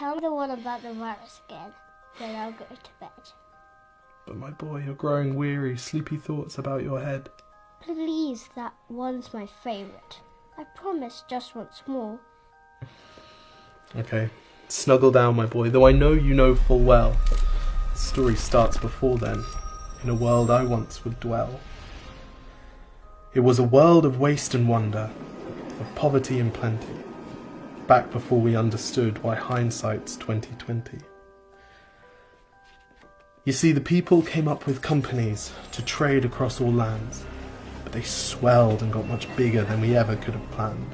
tell me the one about the virus again, then I'll go to bed. But my boy, you're growing weary, sleepy thoughts about your head. Please, that one's my favourite. I promise just once more. Okay, snuggle down, my boy, though I know you know full well. The story starts before then, in a world I once would dwell. It was a world of waste and wonder, of poverty and plenty, back before we understood why hindsight's 2020. You see, the people came up with companies to trade across all lands, but they swelled and got much bigger than we ever could have planned.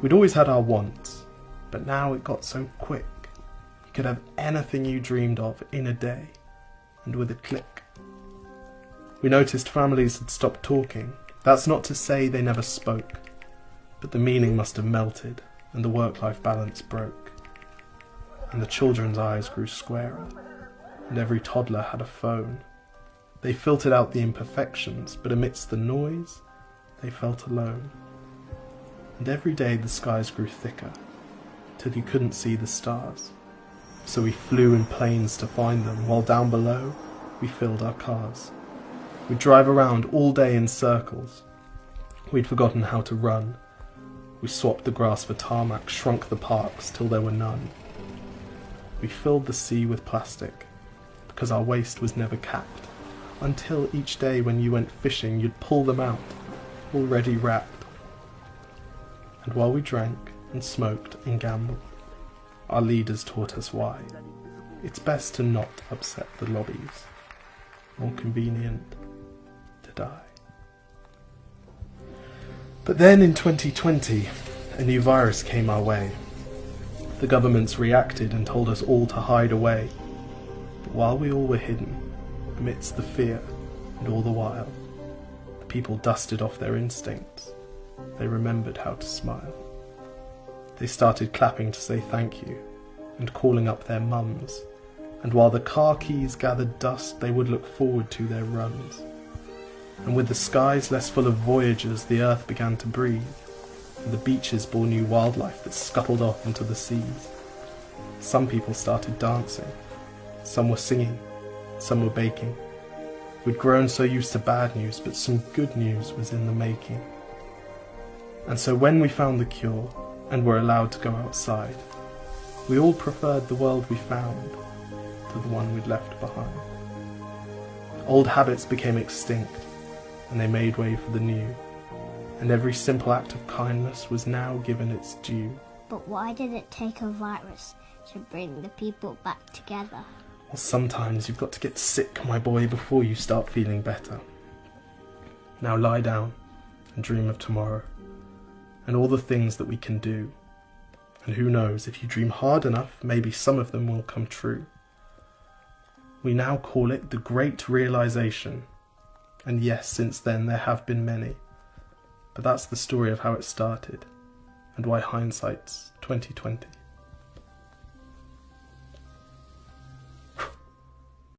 We'd always had our wants, but now it got so quick. You could have anything you dreamed of in a day, and with a click. We noticed families had stopped talking. That's not to say they never spoke, but the meaning must have melted, and the work-life balance broke. And the children's eyes grew squarer, and every toddler had a phone. They filtered out the imperfections, but amidst the noise, they felt alone. And every day the skies grew thicker, till you couldn't see the stars. So we flew in planes to find them, while down below we filled our cars. We'd drive around all day in circles. We'd forgotten how to run. We swapped the grass for tarmac, shrunk the parks till there were none. We filled the sea with plastic, because our waste was never capped, until each day when you went fishing you'd pull them out, already wrapped. And while we drank and smoked and gambled, our leaders taught us why. It's best to not upset the lobbies. More convenient to die. But then in 2020, a new virus came our way. The governments reacted and told us all to hide away. But while we all were hidden, amidst the fear and all the while, the people dusted off their instincts. They remembered how to smile. They started clapping to say thank you and calling up their mums. And while the car keys gathered dust, they would look forward to their runs. And with the skies less full of voyagers, the earth began to breathe, and the beaches bore new wildlife that scuttled off into the seas. Some people started dancing, some were singing, some were baking. We'd grown so used to bad news, but some good news was in the making. And so when we found the cure, and were allowed to go outside, we all preferred the world we found to the one we'd left behind. Old habits became extinct, and they made way for the new, and every simple act of kindness was now given its due. But why did it take a virus to bring the people back together? Well, sometimes you've got to get sick, my boy, before you start feeling better. Now lie down and dream of tomorrow, and all the things that we can do. And who knows, if you dream hard enough, maybe some of them will come true. We now call it the Great Realization. And yes, since then there have been many. But that's the story of how it started, and why hindsight's 2020.